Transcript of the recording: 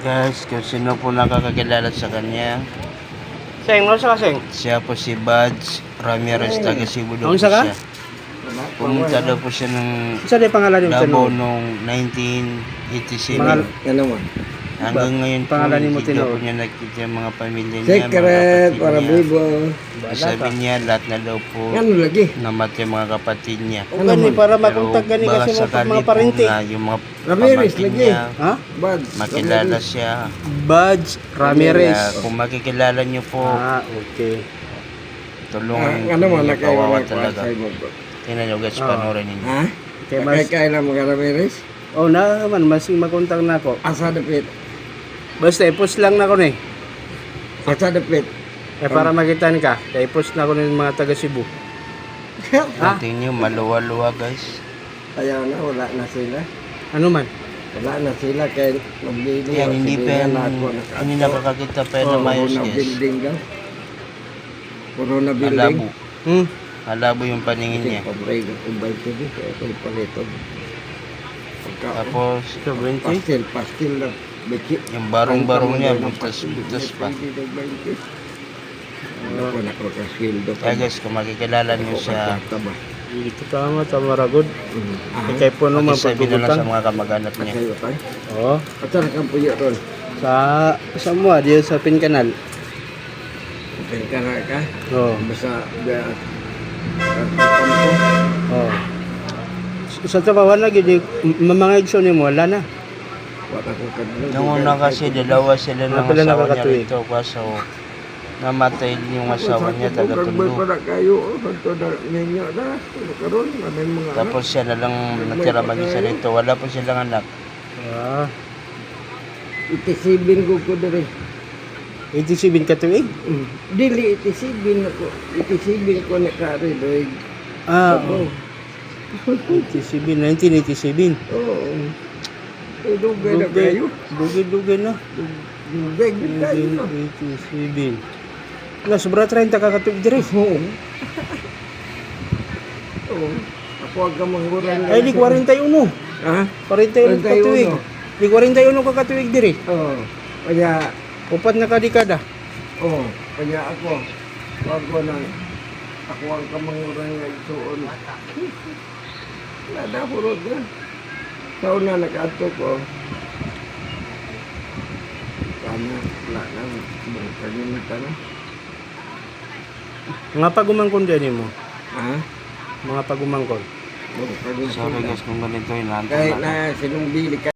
Guys, kung sino po nakakakilala sa kanya, Seng, no sa kaseng? siya po si Buds Ramirez, taga Cebu daw Ang po saka? siya. Pumunta daw po siya ng Isa din pangalan yung Davao Tino. noong 1987. Ano mo? Hanggang ngayon po, Pangalan ni mo, hindi daw Tino. po niya nakita yung mga pamilya niya, Secret, mga kapatid para niya. bibo. Sabi niya, lahat na daw po Ano lagi? namatay yung mga kapatid niya. O gani, para makontak gani baka kasi sakali mga po parente. na yung mga Ramirez, pamangkin lagi. niya, Ha? Bad. makilala siya. Buds Ramirez. Kaya kung makikilala niyo po, Ah, okay. tulungan Ano mo, niyo, kawawa nakailangan talaga. ko mo bro. Tingnan niyo guys, Ah. panoorin ninyo. Ha? Okay, mas... Nakakailan mo ka Ramirez? Oh, na man, masing makontak na ako. Asa dapit? Basta, i-post lang na ako ni. Asa dapit? Eh, para makitaan ka. Kaya i-post na ako ng mga taga Cebu. Ha? Tingnan niyo, maluwa-luwa guys. Ayaw na, wala na sila. Ano man? Wala na sila kaya magbili. Yan, hindi pa yan, Hindi hindi nakakakita pa yan na mayos Puro na guys. building daw. Puro na building. Malabo. Hmm? Malabo yung paningin niya. Pabray na kumbay ko din. Kaya ito palito. Tapos, Ito, 20? Pastil lang. Beki. yung barong-barong niya, butas-butas pa. Ano po nakakasweldo pa. Kaya guys, kung makikilala niyo siya, Dito tama, tama ragod. Ah, Kaya po naman pakisabi na lang sa pagbubutan. mga kamag-anak niya. kayo tayo. Oo. At saan kang puyo ron? Sa mo, diyan sa Pin Canal. Pagkara ka? Oo. Basta kampo. Oo. Sa tabawan na, gini, mga action mo, wala na. Wala ko kadlo. Nung una kasi, dalawa sila ng Pila asawa niya nakakatuig? rito. Kaso, namatay yung asawa niya, taga-tundo. para kayo. Hanto na ninyo na. Karon may mga Tapos siya na lang natira mag-isa rito. Wala po silang anak. Ah, itisibin ko dere. 87 ka tuig? Dili itisibin ako. Itisibin ko na kare doy. Ah, oo. 87, 1987. Oo. Dugay na kayo. Dugay na. Dugay kayo. 1987. Wala, sobra 30 ka katuig dire. Oo. Oo. Ako ang kamangguran. Ay, di 41. Ha? 41 ka tuig. Di 41 ka katuig dire. Oo. Kaya, Upat na kadekada. oo. Kaya ako, wag ko nang, ako ang kamangguran nga isuon. Wala na, purod na. Sa una nag-ato ko, sana, wala na, kalimutan na. Mga pagumangkon din mo. Ha? Mga pagumangkon. Sorry guys kung ganito, inaantay Kahit na. na sinumbili ka.